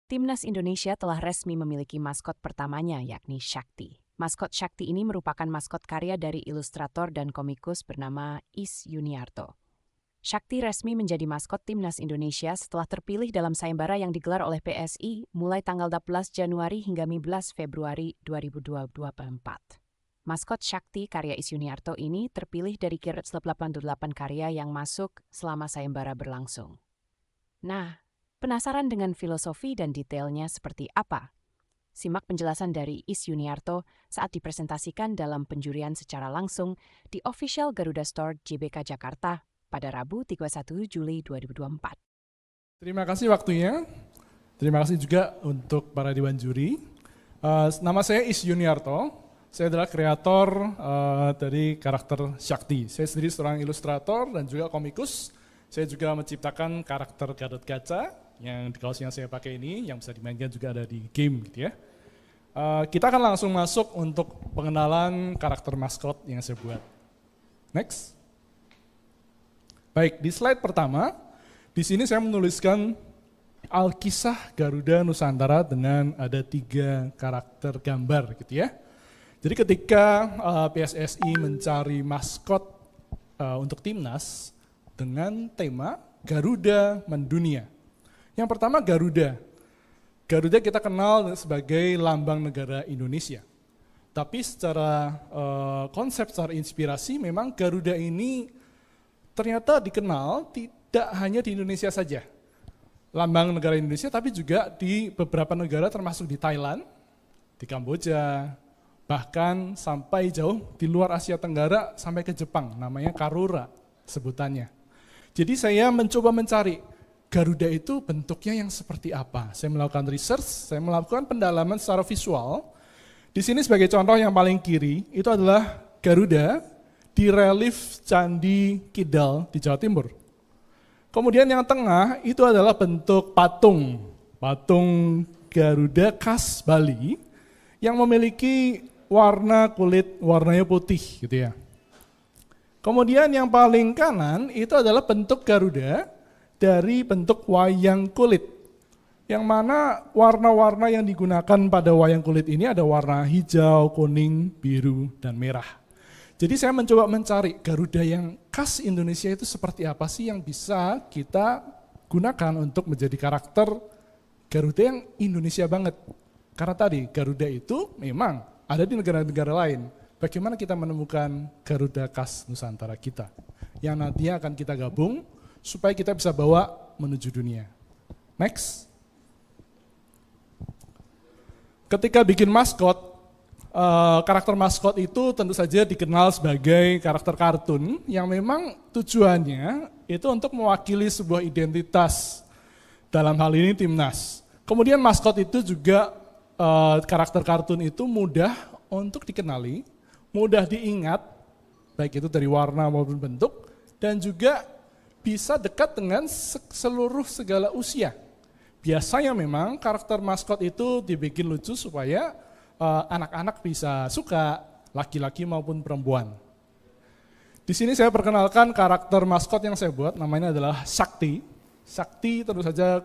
Timnas Indonesia telah resmi memiliki maskot pertamanya, yakni Shakti. Maskot Shakti ini merupakan maskot karya dari ilustrator dan komikus bernama Is Yuniarto. Shakti resmi menjadi maskot Timnas Indonesia setelah terpilih dalam sayembara yang digelar oleh PSI mulai tanggal 12 Januari hingga 15 Februari 2024. Maskot Shakti karya Is Yuniarto ini terpilih dari 88 karya yang masuk selama sayembara berlangsung. Nah, penasaran dengan filosofi dan detailnya seperti apa? Simak penjelasan dari Is Yuniarto saat dipresentasikan dalam penjurian secara langsung di Official Garuda Store JBK Jakarta pada Rabu 31 Juli 2024. Terima kasih waktunya. Terima kasih juga untuk para dewan juri. Nama saya Is Yuniarto. Saya adalah kreator dari karakter Shakti. Saya sendiri seorang ilustrator dan juga komikus. Saya juga menciptakan karakter Gatot Kaca yang di kaos yang saya pakai ini, yang bisa dimainkan juga ada di game gitu ya. Kita akan langsung masuk untuk pengenalan karakter maskot yang saya buat. Next. Baik, di slide pertama, di sini saya menuliskan Alkisah Garuda Nusantara dengan ada 3 karakter gambar gitu ya. Jadi ketika PSSI mencari maskot untuk timnas dengan tema Garuda Mendunia. Yang pertama Garuda. Garuda kita kenal sebagai lambang negara Indonesia. Tapi secara konsep, secara inspirasi memang Garuda ini ternyata dikenal tidak hanya di Indonesia saja. Lambang negara Indonesia tapi juga di beberapa negara termasuk di Thailand, di Kamboja, bahkan sampai jauh di luar Asia Tenggara sampai ke Jepang, namanya Karura sebutannya. Jadi saya mencoba mencari Garuda itu bentuknya yang seperti apa. Saya melakukan research, saya melakukan pendalaman secara visual. Di sini sebagai contoh yang paling kiri, itu adalah Garuda di relief Candi Kidal di Jawa Timur. Kemudian yang tengah itu adalah bentuk patung Garuda khas Bali yang memiliki warna kulit warnanya putih gitu ya. Kemudian yang paling kanan itu adalah bentuk Garuda dari bentuk wayang kulit. Yang mana warna-warna yang digunakan pada wayang kulit ini ada warna hijau, kuning, biru, dan merah. Jadi saya mencoba mencari Garuda yang khas Indonesia itu seperti apa sih yang bisa kita gunakan untuk menjadi karakter Garuda yang Indonesia banget. Karena tadi Garuda itu memang ada di negara-negara lain. Bagaimana kita menemukan Garuda khas Nusantara kita yang nantinya akan kita gabung supaya kita bisa bawa menuju dunia. Next. Ketika bikin maskot, karakter maskot itu tentu saja dikenal sebagai karakter kartun yang memang tujuannya itu untuk mewakili sebuah identitas, dalam hal ini timnas. Kemudian maskot itu juga karakter kartun itu mudah untuk dikenali, mudah diingat, baik itu dari warna maupun bentuk, dan juga bisa dekat dengan seluruh segala usia. Biasanya memang karakter maskot itu dibikin lucu supaya anak-anak bisa suka, laki-laki maupun perempuan. Di sini saya perkenalkan karakter maskot yang saya buat, namanya adalah Shakti. Shakti tentu saja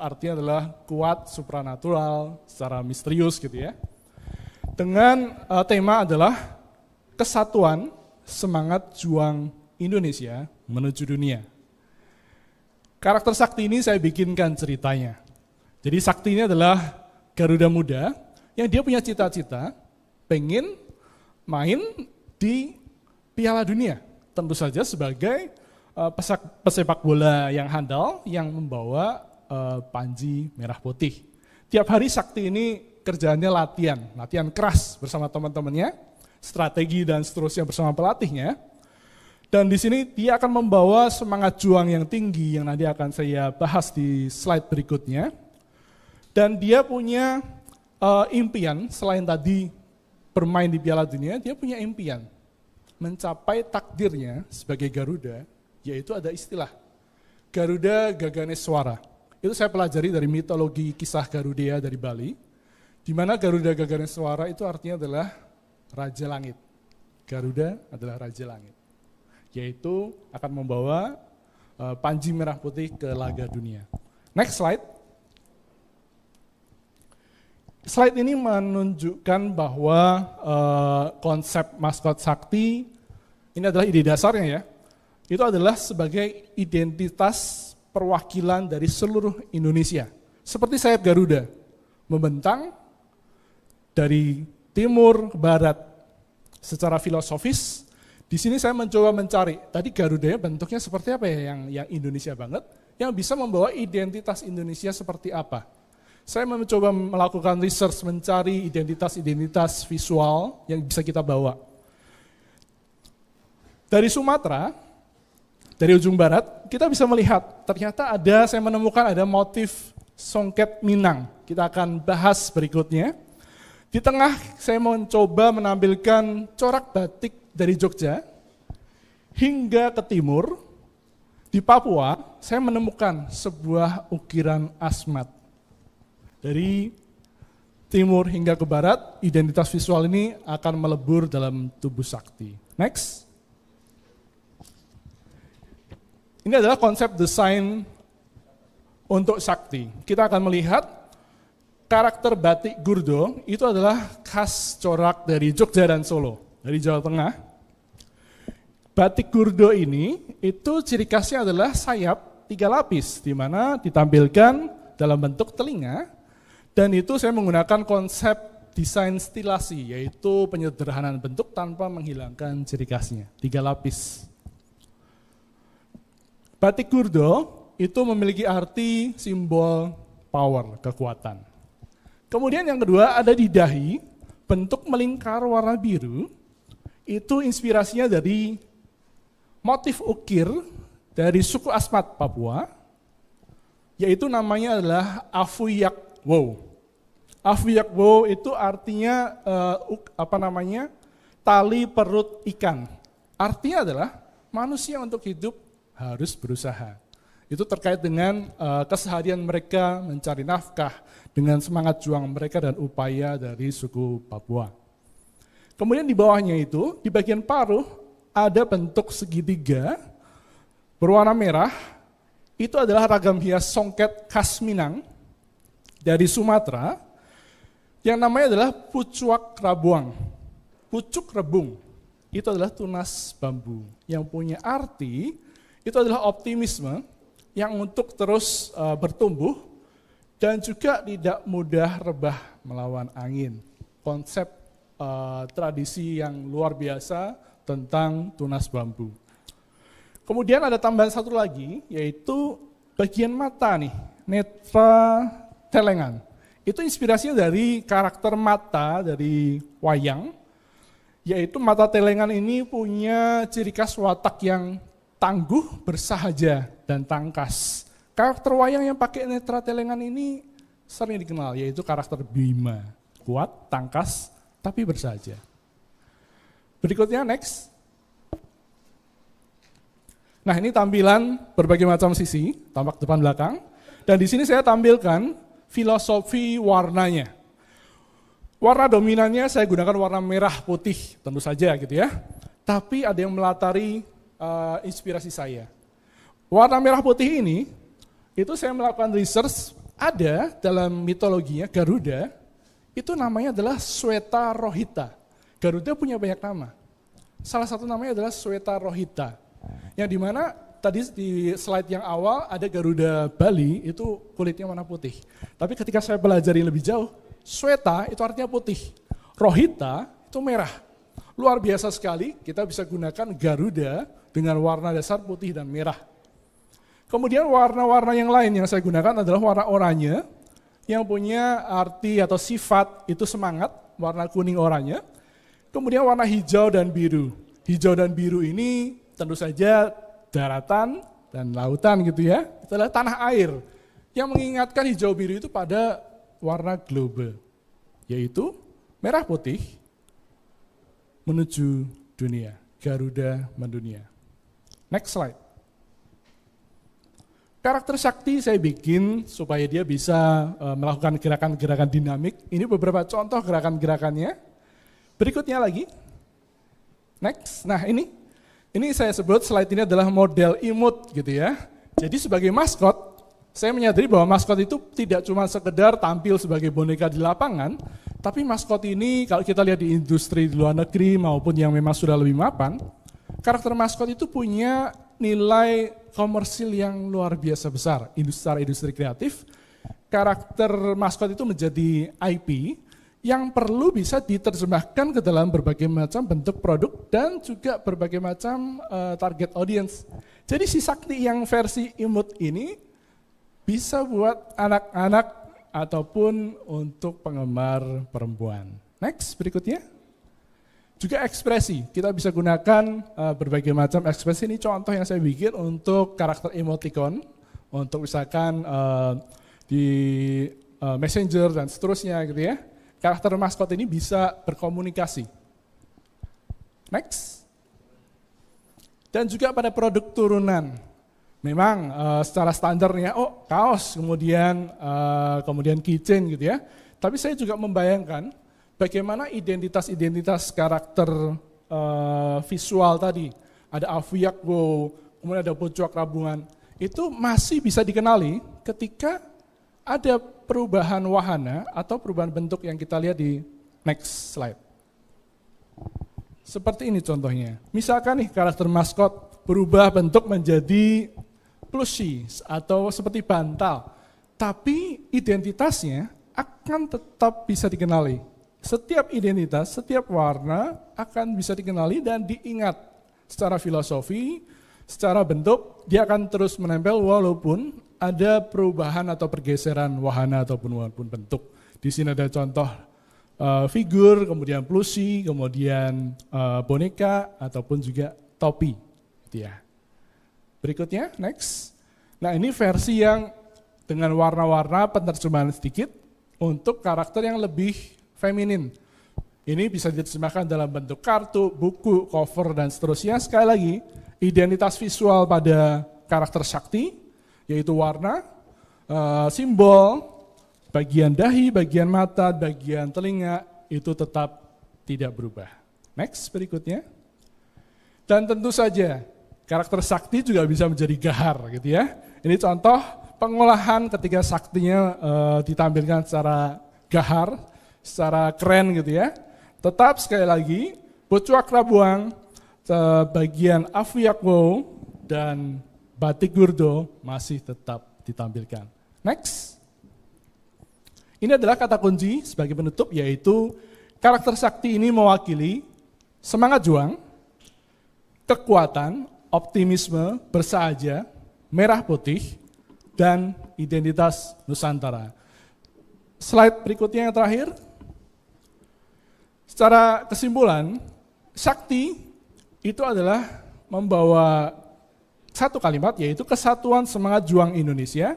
artinya adalah kuat, supranatural, secara misterius gitu ya. Dengan tema adalah kesatuan, semangat juang Indonesia menuju dunia. Karakter Shakti ini saya bikinkan ceritanya. Jadi Shakti ini adalah Garuda muda yang dia punya cita-cita pengen main di Piala Dunia. Tentu saja sebagai pesepak bola yang handal yang membawa panji merah putih. Tiap hari Shakti ini kerjaannya latihan keras bersama teman-temannya, strategi dan seterusnya bersama pelatihnya. Dan di sini dia akan membawa semangat juang yang tinggi yang nanti akan saya bahas di slide berikutnya. Dan dia punya impian selain tadi bermain di Piala Dunia, dia punya impian mencapai takdirnya sebagai Garuda, yaitu ada istilah Garuda Gaganeswara. Itu saya pelajari dari mitologi kisah Garuda dari Bali, di mana Garuda Gaganeswara itu artinya adalah Raja Langit. Garuda adalah Raja Langit, yaitu akan membawa panji merah putih ke laga dunia. Next slide. slide ini menunjukkan bahwa konsep maskot Sakti, ini adalah ide dasarnya ya, itu adalah sebagai identitas perwakilan dari seluruh Indonesia. Seperti sayap Garuda, membentang dari timur ke barat. Secara filosofis, di sini saya mencoba mencari, tadi Garudanya bentuknya seperti apa ya, yang Indonesia banget, yang bisa membawa identitas Indonesia seperti apa. Saya mencoba melakukan research, mencari identitas-identitas visual yang bisa kita bawa. Dari Sumatera, dari ujung barat, kita bisa melihat, ternyata saya menemukan ada motif songket Minang. Kita akan bahas berikutnya. Di tengah, saya mencoba menampilkan corak batik dari Jogja, hingga ke timur, di Papua, saya menemukan sebuah ukiran asmat. Dari timur hingga ke barat, identitas visual ini akan melebur dalam tubuh Sakti. Next. Ini adalah konsep desain untuk Sakti. Kita akan melihat karakter batik Gurdo itu adalah khas corak dari Jogja dan Solo, dari Jawa Tengah. Batik Gurdo ini itu ciri khasnya adalah sayap 3 lapis, di mana ditampilkan dalam bentuk telinga, dan itu saya menggunakan konsep desain stilasi, yaitu penyederhanaan bentuk tanpa menghilangkan ciri khasnya, 3 lapis. Batik Gurdo itu memiliki arti simbol power, kekuatan. Kemudian yang kedua ada di dahi, bentuk melingkar warna biru, itu inspirasinya dari motif ukir dari suku Asmat Papua, yaitu namanya adalah Afuyakwo. Afuyakwo itu artinya tali perut ikan. Artinya adalah manusia untuk hidup harus berusaha. Itu terkait dengan keseharian mereka mencari nafkah, dengan semangat juang mereka dan upaya dari suku Papua. Kemudian di bawahnya itu, di bagian paruh, ada bentuk segitiga berwarna merah, itu adalah ragam hias songket khas Minang dari Sumatera, yang namanya adalah pucuak rabuang. Pucuk rebung, itu adalah tunas bambu, yang punya arti, itu adalah optimisme yang untuk terus bertumbuh dan juga tidak mudah rebah melawan angin. Konsep tradisi yang luar biasa tentang tunas bambu. Kemudian ada tambahan satu lagi, yaitu bagian mata nih, netra telengan. Itu inspirasinya dari karakter mata dari wayang, yaitu mata telengan ini punya ciri khas watak yang tangguh, bersahaja, dan tangkas. Karakter wayang yang pakai netra telengan ini sering dikenal, yaitu karakter Bima. Kuat, tangkas, tapi bersahaja. Berikutnya, next. Nah, ini tampilan berbagai macam sisi, tampak depan belakang. Dan di sini saya tampilkan filosofi warnanya. Warna dominannya saya gunakan warna merah putih, tentu saja gitu ya. Tapi ada yang melatari inspirasi saya. Warna merah putih ini, itu saya melakukan research, ada dalam mitologinya Garuda, itu namanya adalah Sweta Rohita. Garuda punya banyak nama. Salah satu namanya adalah Sweta Rohita. Yang dimana tadi di slide yang awal ada Garuda Bali, itu kulitnya warna putih. Tapi ketika saya pelajari lebih jauh, Sweta itu artinya putih. Rohita itu merah. Luar biasa sekali, kita bisa gunakan Garuda dengan warna dasar putih dan merah. Kemudian warna-warna yang lain yang saya gunakan adalah warna oranye, yang punya arti atau sifat itu semangat, warna kuning oranye. Kemudian warna hijau dan biru. Hijau dan biru ini tentu saja daratan dan lautan gitu ya. Itu adalah tanah air, yang mengingatkan hijau biru itu pada warna globe, yaitu merah putih menuju dunia. Garuda mendunia. Next slide. Karakter Sakti saya bikin supaya dia bisa melakukan gerakan-gerakan dinamik. Ini beberapa contoh gerakan-gerakannya. Berikutnya lagi. Next. Nah ini saya sebut slide ini adalah model imut gitu ya. Jadi sebagai maskot, saya menyadari bahwa maskot itu tidak cuma sekedar tampil sebagai boneka di lapangan, tapi maskot ini kalau kita lihat di industri di luar negeri maupun yang memang sudah lebih mapan, karakter maskot itu punya nilai komersil yang luar biasa besar. Secara industri kreatif, karakter maskot itu menjadi IP yang perlu bisa diterjemahkan ke dalam berbagai macam bentuk produk dan juga berbagai macam target audience. Jadi si Sakti yang versi imut ini bisa buat anak-anak ataupun untuk penggemar perempuan. Next, berikutnya. Juga ekspresi, kita bisa gunakan berbagai macam ekspresi. Ini contoh yang saya bikin untuk karakter emoticon, untuk misalkan di Messenger dan seterusnya gitu ya. Karakter maskot ini bisa berkomunikasi. Next. Dan juga pada produk turunan. Memang secara standarnya, kaos, kemudian keychain gitu ya. Tapi saya juga membayangkan bagaimana identitas-identitas karakter visual tadi. Ada Aviakwo, kemudian ada Pocok Rabungan. Itu masih bisa dikenali ketika ada perubahan wahana atau perubahan bentuk yang kita lihat di next slide. Seperti ini contohnya. Misalkan nih karakter maskot berubah bentuk menjadi plushie atau seperti bantal. Tapi identitasnya akan tetap bisa dikenali. Setiap identitas, setiap warna akan bisa dikenali dan diingat secara filosofi, secara bentuk, dia akan terus menempel walaupun ada perubahan atau pergeseran wahana ataupun bentuk. Di sini ada contoh figur, kemudian plushie, kemudian boneka, ataupun juga topi. Gitu ya. Berikutnya, next. Nah ini versi yang dengan warna-warna penerjemahan sedikit untuk karakter yang lebih feminin. Ini bisa diterjemahkan dalam bentuk kartu, buku, cover, dan seterusnya. Sekali lagi, identitas visual pada karakter Sakti, yaitu warna, simbol, bagian dahi, bagian mata, bagian telinga, itu tetap tidak berubah. Next, berikutnya. Dan tentu saja, karakter Sakti juga bisa menjadi gahar, gitu ya. Ini contoh pengolahan ketika Saktinya ditampilkan secara gahar, secara keren gitu ya. Tetap sekali lagi, Pocok Rabuang, bagian Aviakwo, dan Batik Gurdo masih tetap ditampilkan. Next. Ini adalah kata kunci sebagai penutup, yaitu karakter Sakti ini mewakili semangat juang, kekuatan, optimisme, bersahaja, merah putih, dan identitas Nusantara. Slide berikutnya yang terakhir. Secara kesimpulan, Sakti itu adalah membawa satu kalimat, yaitu kesatuan semangat juang Indonesia.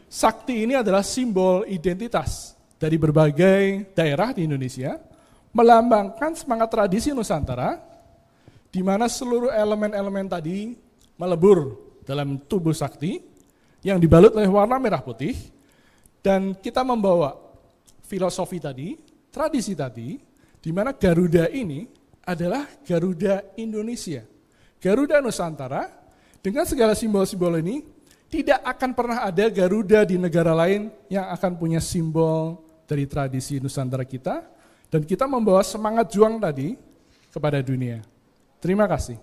Sakti ini adalah simbol identitas dari berbagai daerah di Indonesia, melambangkan semangat tradisi Nusantara, di mana seluruh elemen-elemen tadi melebur dalam tubuh Sakti, yang dibalut oleh warna merah putih, dan kita membawa filosofi tadi, tradisi tadi, di mana Garuda ini adalah Garuda Indonesia. Garuda Nusantara, dengan segala simbol-simbol ini, tidak akan pernah ada Garuda di negara lain yang akan punya simbol dari tradisi Nusantara kita, dan kita membawa semangat juang tadi kepada dunia. Terima kasih.